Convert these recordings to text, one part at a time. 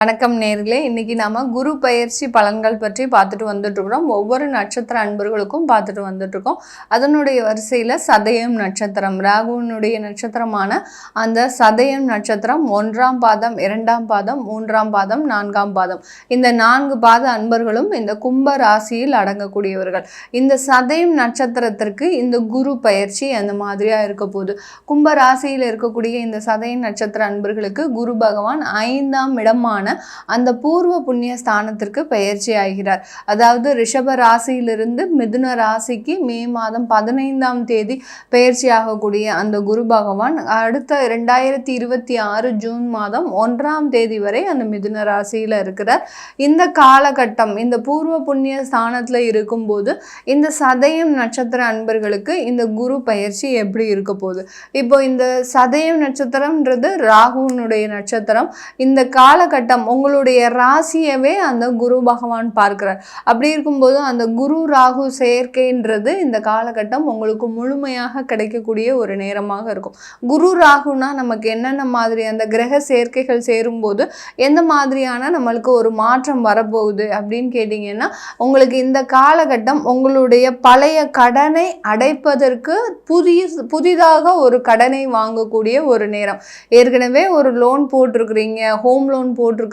வணக்கம் நேர்களே, இன்னைக்கு நாம குரு பயிற்சி பலன்கள் பற்றி பார்த்துட்டு வந்துட்டு இருக்கிறோம். ஒவ்வொரு நட்சத்திர அன்பர்களுக்கும் பார்த்துட்டு வந்துட்டு இருக்கோம். அதனுடைய வரிசையில சதயம் நட்சத்திரம், ராகுனுடைய நட்சத்திரமான அந்த சதயம் நட்சத்திரம் 1ஆம் பாதம், 2ஆம் பாதம், 3ஆம் பாதம், 4ஆம் பாதம், இந்த 4 பாத அன்பர்களும் இந்த கும்ப ராசியில் அடங்கக்கூடியவர்கள். இந்த சதயம் நட்சத்திரத்திற்கு இந்த குரு பயிற்சி அந்த மாதிரியா இருக்க போகுது. கும்ப ராசியில் இருக்கக்கூடிய இந்த சதயம் நட்சத்திர அன்பர்களுக்கு குரு பகவான் 5ஆம் இடமான அந்த பூர்வ புண்ணிய ஸ்தானத்திற்கு பயிற்சி ஆகிறார். அதாவது ரிஷப ராசியிலிருந்து மிதுன ராசிக்கு மே மாதம் 15ஆம் தேதி பயிற்சி ஆகக்கூடிய அந்த குரு பகவான் அடுத்த 2026 ஜூன் மாதம் 1ஆம் தேதி வரை அந்த மிதுன ராசியில இருக்கிறார். இந்த காலகட்டம் இந்த பூர்வ புண்ணிய ஸ்தானத்துல இருக்கும்போது இந்த சதயம் நட்சத்திர அன்பர்களுக்கு இந்த குரு பயிற்சி எப்படி இருக்க போகுது? இப்போ இந்த சதயம் நட்சத்திரம்ன்றது ராகுனுடைய நட்சத்திரம். இந்த காலகட்டம் உங்களுடைய ராசியவே அந்த குரு பகவான் பார்க்கிறார். அப்படி இருக்கும்போது அந்த குரு ராகு சேர்க்கைன்றது இந்த காலகட்டம் உங்களுக்கு முழுமையாக கிடைக்கக்கூடிய ஒரு நேரமாக இருக்கும். குரு ராகுனா நமக்கு என்னென்ன மாதிரி அந்த கிரக சேர்க்கைகள் சேரும்போது எந்த மாதிரியான நம்மளுக்கு ஒரு மாற்றம் வரப்போகுது அப்படின்னு கேட்டிங்கன்னா, உங்களுக்கு இந்த காலகட்டம் உங்களுடைய பழைய கடனை அடைப்பதற்கு புதிதாக ஒரு கடனை வாங்கக்கூடிய ஒரு நேரம். ஏற்கனவே ஒரு லோன் போட்டிருக்கிறீங்க, ஹோம் லோன் போட்டிருக்கிறீங்க,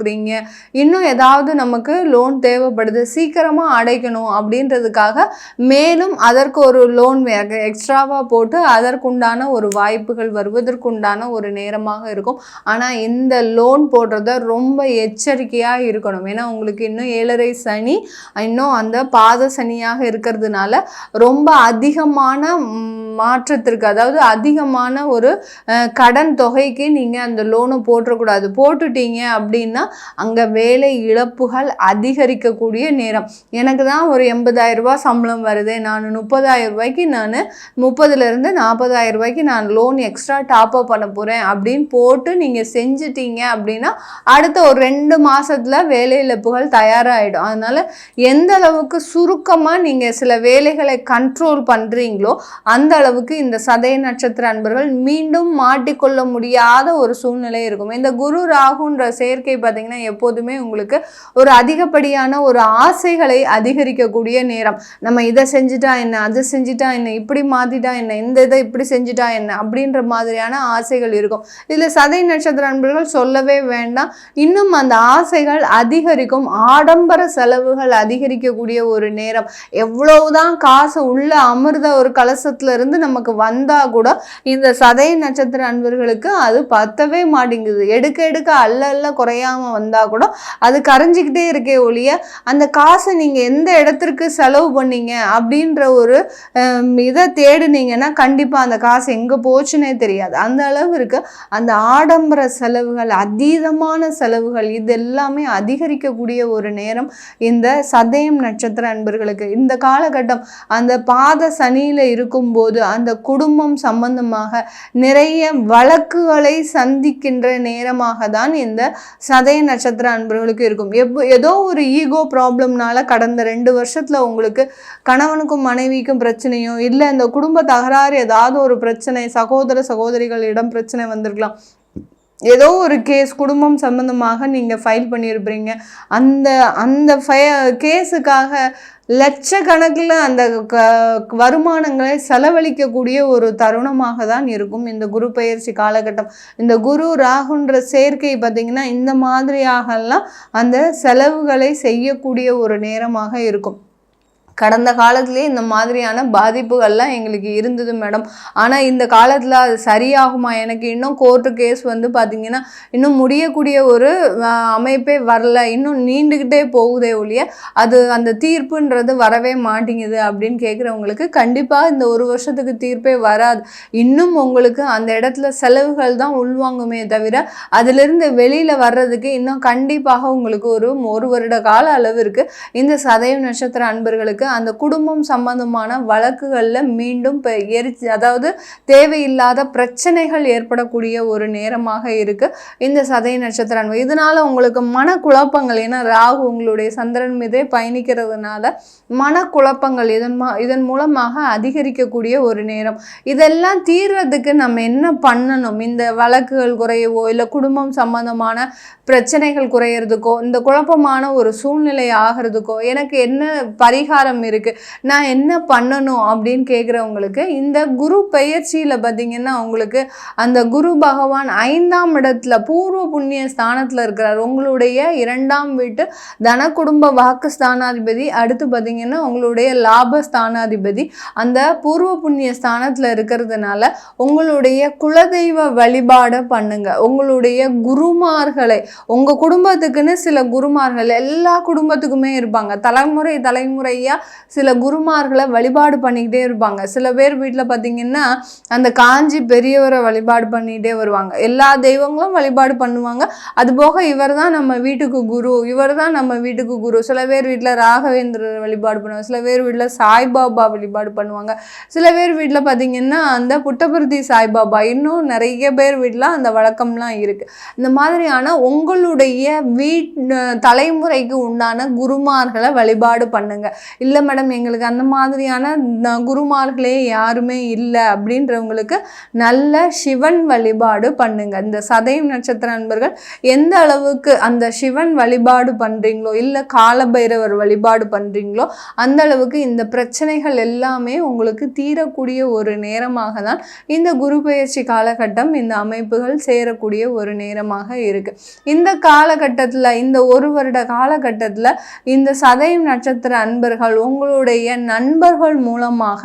இன்னும் ஏதாவது நமக்கு லோன் தேவைப்படுது, சீக்கிரமா அடைக்கணும் அப்படின்றதுக்காக மேலும் அதற்கு ஒரு லோன் எக்ஸ்ட்ராவா போட்டு அதற்குண்டான ஒரு வாய்ப்புகள் வருவதற்குண்டான ஒரு நேரமாக இருக்கும். ஆனா இந்த லோன் போடுறத ரொம்ப எச்சரிக்கையா இருக்கணும். ஏன்னா உங்களுக்கு இன்னும் 7.5 சனி, இன்னும் அந்த பாத சனியாக இருக்கிறதுனால ரொம்ப அதிகமான மாற்றத்திற்கு, அதாவது அதிகமான ஒரு கடன் தொகைக்கு நீங்க அந்த லோனை போட்டுறக்கூடாது. போட்டுட்டீங்க அப்படின்னா அங்க வேலை இழப்புகள் அதிகரிக்கக்கூடிய நேரம். எனக்கு தான் ஒரு 80,000 ரூபாய் சம்பளம் வருது, நான் 30,000 ரூபாய்க்கு நான் 30,000 40,000 ரூபாய்க்கு நான் லோன் எக்ஸ்ட்ரா டாப் அப் பண்ண போறேன் அப்படின்னு போட்டு நீங்க செஞ்சிட்டீங்க அப்படின்னா அடுத்த ஒரு 2 மாசத்துல வேலை இழப்புகள் தயாராகிடும். அதனால எந்த அளவுக்கு சுருக்கமா நீங்க சில வேலைகளை கண்ட்ரோல் பண்றீங்களோ அந்த அளவுக்கு இந்த சதய நட்சத்திர அன்பர்கள் மீண்டும் மாட்டிக்கொள்ள முடியாத ஒரு சூழ்நிலை இருக்கும். இந்த குரு ராகுன்ற சேர்க்கை பார்த்தீங்கன்னா எப்போதுமே உங்களுக்கு ஒரு அதிகப்படியான ஒரு ஆசைகளை அதிகரிக்கக்கூடிய நேரம். நம்ம இதை செஞ்சுட்டா என்ன, அதை செஞ்சுட்டா என்ன, இப்படி மாத்திட்டா என்ன, இந்த இதை இப்படி செஞ்சுட்டா என்ன அப்படின்ற மாதிரியான ஆசைகள் இருக்கும். இதுல சதய நட்சத்திர அன்பர்கள் சொல்லவே வேண்டாம், இன்னும் அந்த ஆசைகள் அதிகரிக்கும். ஆடம்பர செலவுகள் அதிகரிக்கக்கூடிய ஒரு நேரம். எவ்வளவுதான் காசு உள்ள அமிர்த ஒரு கலசத்துல இருந்து நமக்கு வந்தா கூட இந்த சதய நட்சத்திர அன்பர்களுக்கு அது பத்தவே மாட்டேங்குது. எடுக்க எடுக்க அல்ல குறையாம வந்தா கூட அது கரைஞ்சிக்கிட்டே இருக்கே ஒழிய அந்த காசை நீங்க எந்த இடத்திற்கு செலவு பண்ணீங்க அப்படின்ற ஒரு இதை தேடுனீங்கன்னா கண்டிப்பா அந்த காசு எங்க போச்சுன்னே தெரியாது. அந்த அளவு இருக்கு அந்த ஆடம்பர செலவுகள், அதீதமான செலவுகள், இது எல்லாமே அதிகரிக்கக்கூடிய ஒரு நேரம் இந்த சதயம் நட்சத்திர அன்பர்களுக்கு. இந்த காலகட்டம் அந்த பாத சனியில இருக்கும்போது அந்த குடும்பம் சம்பந்தமாக நிறைய வழக்குகளை சந்திக்கின்ற நேரமாக தான் இந்த சதய நட்சத்திர அன்பர்களுக்கு இருக்கும். ஏதோ ஒரு ஈகோ ப்ராப்ளம்னால கடந்த 2 வருஷத்துல உங்களுக்கு கணவனுக்கும் மனைவிக்கும் பிரச்சனையோ இல்லை இந்த குடும்ப தகராறு ஏதாவது ஒரு பிரச்சனை, சகோதர சகோதரிகளிடம் பிரச்சனை வந்திருக்கலாம். ஏதோ ஒரு கேஸ் குடும்பம் சம்பந்தமாக நீங்க ஃபைல் பண்ணியிருப்பீங்க. அந்த அந்த கேஸுக்காக லட்சக்கணக்கில் அந்த வருமானங்களை செலவழிக்கக்கூடிய ஒரு தருணமாக தான் இருக்கும் இந்த குரு பயிற்சி காலகட்டம். இந்த குரு ராகுன்ற சேர்க்கை பார்த்தீங்கன்னா இந்த மாதிரியாகலாம் அந்த செலவுகளை செய்யக்கூடிய ஒரு நேரமாக இருக்கும். கடந்த காலத்திலேயே இந்த மாதிரியான பாதிப்புகள்லாம் எங்களுக்கு இருந்தது மேடம். ஆனால் இந்த காலத்தில் அது சரியாகுமா? எனக்கு இன்னும் கோர்ட்டு கேஸ் வந்து பார்த்திங்கன்னா இன்னும் முடியக்கூடிய ஒரு அமைப்பே வரல, இன்னும் நீண்டுக்கிட்டே போகுதே ஒழிய அது அந்த தீர்ப்புன்றது வரவே மாட்டேங்குது அப்படின்னு கேட்குறவங்களுக்கு கண்டிப்பாக இந்த 1 வருஷத்துக்கு தீர்ப்பே வராது. இன்னும் உங்களுக்கு அந்த இடத்துல செலவுகள் தான் உள்வாங்குமே தவிர அதிலிருந்து வெளியில் வர்றதுக்கு இன்னும் கண்டிப்பாக உங்களுக்கு ஒரு வருட கால அளவிற்கு இந்த சதய நட்சத்திர அன்பர்களுக்கு உங்களுக்கு அந்த குடும்பம் சம்பந்தமான வழக்குகளில் மீண்டும் அதாவது தேவையில்லாத பிரச்சனைகள் ஏற்படக்கூடிய ஒரு நேரமாக இருக்கு இந்த சதய நட்சத்திரம். இதனால உங்களுக்கு மனக்குழப்பங்கள், ஏன்னா ராகு உங்களுடைய சந்திரன் மீதே பயணிக்கிறதுனால மனக்குழப்பங்கள் இதன் மூலமாக அதிகரிக்கக்கூடிய ஒரு நேரம். இதெல்லாம் தீர்றதுக்கு நம்ம என்ன பண்ணணும்? இந்த வழக்குகள் குறையவோ இல்லை குடும்பம் சம்பந்தமான பிரச்சனைகள் குறையிறதுக்கோ இந்த குழப்பமான ஒரு சூழ்நிலை ஆகிறதுக்கோ எனக்கு என்ன பரிகாரம் இருக்கு, நான் என்ன பண்ணணும் அப்படின்னு கேட்குறவங்களுக்கு இந்த குரு பெயர்ச்சியில் பார்த்தீங்கன்னா உங்களுக்கு அந்த குரு பகவான் 5ஆம் இடத்துல பூர்வ புண்ணிய ஸ்தானத்தில் இருக்கிறார். உங்களுடைய 2ஆம் வீட்டு தன குடும்ப வாக்கு ஸ்தானாதிபதி, அடுத்து பார்த்தீங்கன்னா உங்களுடைய லாப ஸ்தானாதிபதி அந்த பூர்வ புண்ணிய ஸ்தானத்தில் இருக்கிறதுனால உங்களுடைய குலதெய்வ வழிபாடை பண்ணுங்க. உங்களுடைய குருமார்களை, உங்கள் குடும்பத்துக்குன்னு சில குருமார்கள் எல்லா குடும்பத்துக்குமே இருப்பாங்க. தலைமுறையாக சில குருமார்களை வழிபாடு பண்ணிக்கிட்டே இருப்பாங்க. சில பேர் வீட்டில் பார்த்தீங்கன்னா அந்த காஞ்சி பெரியவரை வழிபாடு பண்ணிகிட்டே வருவாங்க. எல்லா தெய்வங்களும் வழிபாடு பண்ணுவாங்க. அதுபோக இவர் தான் நம்ம வீட்டுக்கு குரு, இவர் தான் நம்ம வீட்டுக்கு குரு. சில பேர் வீட்டில் ராகவேந்திரர் வழிபாடு பண்ணுவாங்க. சில பேர் வீட்டில் சாய்பாபா வழிபாடு பண்ணுவாங்க. சில பேர் வீட்டில் பார்த்தீங்கன்னா அந்த புட்டபர்த்தி சாய்பாபா, இன்னும் நிறைய பேர் வீட்டில் அந்த வழக்கம்லாம் இருக்குது. இந்த மாதிரியான உங்களுடைய தலைமுறைக்கு உண்டான குருமார்களை வழிபாடு பண்ணுங்க. இல்லை மேடம் எங்களுக்கு அந்த மாதிரியான குருமார்களே யாருமே இல்லை அப்படின்றவங்களுக்கு நல்ல சிவன் வழிபாடு பண்ணுங்க. இந்த சதயம் நட்சத்திர நண்பர்கள் எந்த அளவுக்கு அந்த சிவன் வழிபாடு பண்றீங்களோ இல்லை காலபைரவர் வழிபாடு பண்றீங்களோ அந்த அளவுக்கு இந்த பிரச்சனைகள் எல்லாமே உங்களுக்கு தீரக்கூடிய ஒரு நேரமாக தான் இந்த குரு பெயர்ச்சி காலகட்டம், இந்த அமைப்புகள் சேரக்கூடிய ஒரு நேரமாக இருக்கு. இந்த காலகட்டத்தில், இந்த ஒரு வருட காலகட்டத்தில் இந்த சதயம் நட்சத்திர அன்பர்கள் உங்களுடைய நண்பர்கள் மூலமாக,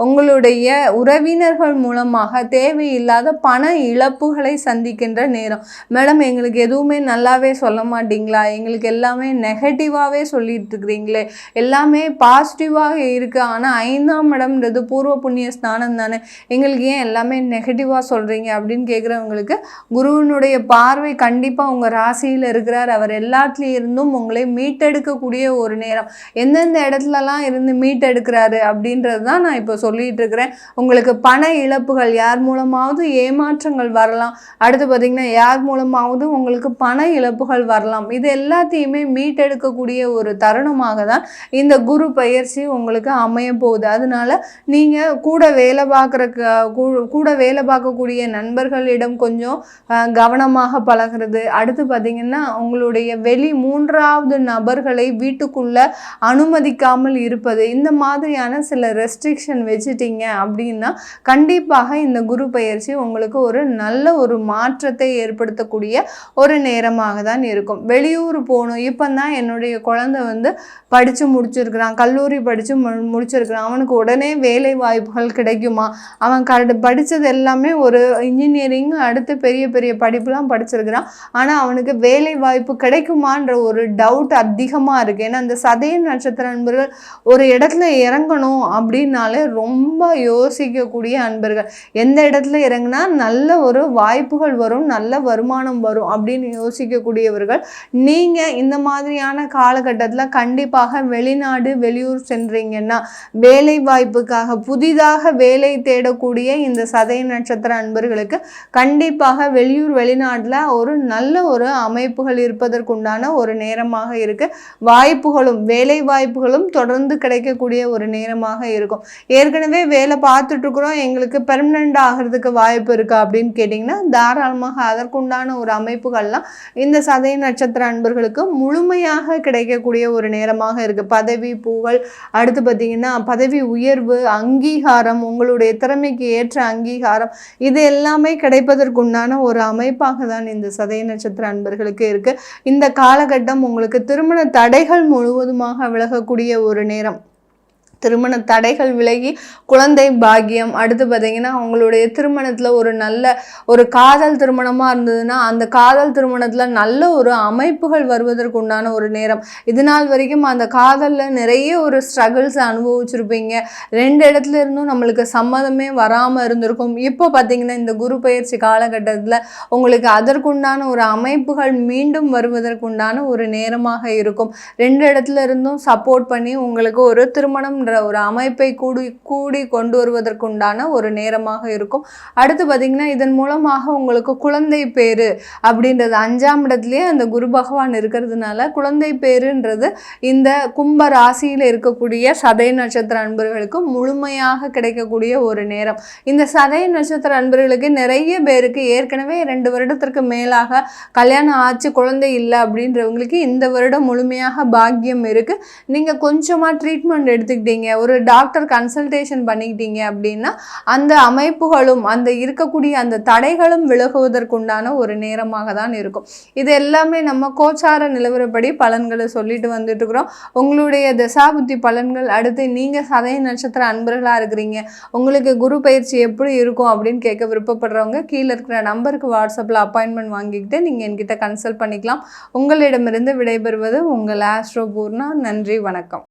உங்களுடைய உறவினர்கள் மூலமாக தேவையில்லாத பண இழப்புகளை சந்திக்கின்ற நேரம். மேடம் எங்களுக்கு எதுவுமே நல்லாவே சொல்ல மாட்டீங்களா, எங்களுக்கு எல்லாமே நெகட்டிவாகவே சொல்லிட்டு இருக்கிறீங்களே, எல்லாமே பாசிட்டிவாக இருக்குது, ஆனால் 5ஆம் இடம்ன்றது பூர்வ புண்ணிய ஸ்தானம் தானே, எங்களுக்கு ஏன் எல்லாமே நெகட்டிவாக சொல்கிறீங்க அப்படின்னு கேட்குறவங்களுக்கு குருவினுடைய பார்வை கண்டிப்பாக உங்கள் ராசியில் இருக்கிறார். அவர் எல்லாத்துலேயும் இருந்தும் உங்களை மீட்டெடுக்கக்கூடிய ஒரு நேரம். எந்தெந்த இடத்துலலாம் இருந்து மீட்டெடுக்கிறாரு அப்படின்றது தான் நான் இப்போ சொல்லிட்டு இருக்கிறேன். உங்களுக்கு பண இழப்புகள், யார் மூலமாவது ஏமாற்றங்கள் வரலாம். அடுத்து பார்த்தீங்கன்னா யார் மூலமாவது உங்களுக்கு பண இழப்புகள் வரலாம். இது எல்லாத்தையுமே மீட்டெடுக்கக்கூடிய ஒரு தருணமாக தான் இந்த குரு பயிற்சி உங்களுக்கு அமைய போகுது. அதனால நீங்கள் கூட வேலை பார்க்கக்கூடிய நண்பர்களிடம் கொஞ்சம் கவனமாக பழகிறது. அடுத்து பார்த்தீங்கன்னா உங்களுடைய வெளி 3வது நபர்களை வீட்டுக்குள்ள அனுமதிக்காமல் இருப்பது, இந்த மாதிரியான சில ரெஸ்ட்ரிக்ஷன் வச்சுட்டீங்க அப்படின்னா கண்டிப்பாக இந்த குரு பயிற்சி உங்களுக்கு ஒரு நல்ல ஒரு மாற்றத்தை ஏற்படுத்தக்கூடிய ஒரு நேரமாக தான் இருக்கும். வெளியூர் போகணும், இப்போ தான் என்னுடைய குழந்தை படித்து முடிச்சிருக்கிறான், கல்லூரி படித்து முடிச்சிருக்கிறான், அவனுக்கு உடனே வேலை வாய்ப்புகள் கிடைக்குமா, அவன் படித்தது எல்லாமே ஒரு இன்ஜினியரிங் அடுத்து பெரிய பெரிய படிப்புலாம் படிச்சிருக்கிறான், ஆனால் அவனுக்கு வேலை வாய்ப்பு கிடைக்குமான்ற ஒரு டவுட் அதிகமாக இருக்குது. ஏன்னா அந்த சதய நட்சத்திர அன்பர்கள் ஒரு இடத்துல இறங்கணும் அப்படின்னாலே ரொம்ப யோசிக்கக்கூடிய அன்பர்கள். எந்த இடத்துல இறங்கினா நல்ல ஒரு வாய்ப்புகள் வரும், நல்ல வருமானம் வரும் அப்படின்னு யோசிக்கக்கூடியவர்கள். நீங்கள் இந்த மாதிரியான காலகட்டத்தில் கண்டிப்பாக வெளிநாடு வெளியூர் சென்றீங்கன்னா வேலை வாய்ப்புக்காக புதிதாக வேலை தேடக்கூடிய இந்த சதய நட்சத்திர அன்பர்களுக்கு கண்டிப்பாக வெளியூர் வெளிநாட்டில் ஒரு நல்ல ஒரு அமைப்புகள் இருப்பதற்குண்டான ஒரு நேரமாக இருக்கு. வாய்ப்புகளும் வேலை வாய்ப்புகளும் தொடர்ந்து கிடைக்கக்கூடிய ஒரு நேரமாக இருக்கும். ஏற்கனவே வேலை பார்த்துட்டு இருக்கிறோம், எங்களுக்கு பெர்மனண்ட் ஆகிறதுக்கு வாய்ப்பு இருக்கா அப்படின்னு கேட்டிங்கன்னா தாராளமாக அதற்குண்டான ஒரு அமைப்புகள்லாம் இந்த சதய நட்சத்திர அன்பர்களுக்கு முழுமையாக கிடைக்கக்கூடிய ஒரு நேரமாக இருக்கு. பதவி புகழ், அடுத்து பார்த்தீங்கன்னா பதவி உயர்வு, அங்கீகாரம், உங்களுடைய திறமைக்கு ஏற்ற அங்கீகாரம், இது எல்லாமே கிடைப்பதற்குண்டான ஒரு அமைப்பாக தான் இந்த சதய நட்சத்திர அன்பர்களுக்கு இருக்கு. இந்த காலகட்டம் உங்களுக்கு திருமண தடைகள் முழுவதுமாக விலகக்கூடிய ஒரு நேரம். திருமண தடைகள் விலகி குழந்தை பாக்கியம், அடுத்து பார்த்தீங்கன்னா உங்களுடைய திருமணத்தில் ஒரு நல்ல ஒரு காதல் திருமணமாக இருந்ததுன்னா அந்த காதல் திருமணத்தில் நல்ல ஒரு அமைப்புகள் வருவதற்கு உண்டான ஒரு நேரம். இது நாள் வரைக்கும் அந்த காதலில் நிறைய ஒரு ஸ்ட்ரகிள்ஸ் அனுபவிச்சிருப்பீங்க. 2 இடத்துல இருந்தும் நம்மளுக்கு சம்மதமே வராமல் இருந்திருக்கும். இப்போ பார்த்தீங்கன்னா இந்த குரு பெயர்ச்சி காலகட்டத்தில் உங்களுக்கு அதற்குண்டான ஒரு அமைப்புகள் மீண்டும் வருவதற்குண்டான ஒரு நேரமாக இருக்கும். 2 இடத்துல இருந்தும் சப்போர்ட் பண்ணி உங்களுக்கு ஒரு திருமணம் ஒரு அமைப்பை கூடி கொண்டு வருவதற்குண்டான ஒரு நேரமாக இருக்கும். அடுத்து பார்த்தீங்கன்னா இதன் மூலமாக உங்களுக்கு குழந்தை பேரு அப்படின்றது 5ஆம் இடத்துலயே அந்த குரு பகவான் இருக்கிறதுனால குழந்தை பேருன்றது இந்த கும்ப ராசியில் இருக்கக்கூடிய சதய நட்சத்திர அன்பர்களுக்கு முழுமையாக கிடைக்கக்கூடிய ஒரு நேரம். இந்த சதய நட்சத்திர அன்பர்களுக்கு நிறைய பேருக்கு ஏற்கனவே 2 வருடத்திற்கு மேலாக கல்யாணம் ஆச்சு குழந்தை இல்லை அப்படின்றவங்களுக்கு இந்த வருடம் முழுமையாக பாக்கியம் இருக்கு. நீங்க கொஞ்சமா ட்ரீட்மெண்ட் எடுத்துக்கிட்டீங்க, ஒரு டாக்டர் கன்சல்டேஷன் பண்ணிக்கிட்டீங்க அப்படின்னா அந்த அமைப்புகளும் அந்த இருக்கக்கூடிய அந்த தடைகளும் விலகுவதற்குண்டான ஒரு நேரமாக தான் இருக்கும். இது எல்லாமே நம்ம கோச்சார நிலவரப்படி பலன்களை சொல்லிட்டு வந்துட்டு இருக்கிறோம். உங்களுடைய தசாபுத்தி பலன்கள், அடுத்து நீங்க சதய நட்சத்திர அன்பர்களா இருக்கிறீங்க, உங்களுக்கு குரு பயிற்சி எப்படி இருக்கும் அப்படின்னு கேட்க விருப்பப்படுறவங்க கீழே இருக்கிற நம்பருக்கு வாட்ஸ்அப்பில் அப்பாயின்மெண்ட் வாங்கிக்கிட்டு நீங்க என்கிட்ட கன்சல்ட் பண்ணிக்கலாம். உங்களிடமிருந்து விடைபெறுவது உங்கள் ஆஸ்ட்ரோ பூர்ணா. நன்றி, வணக்கம்.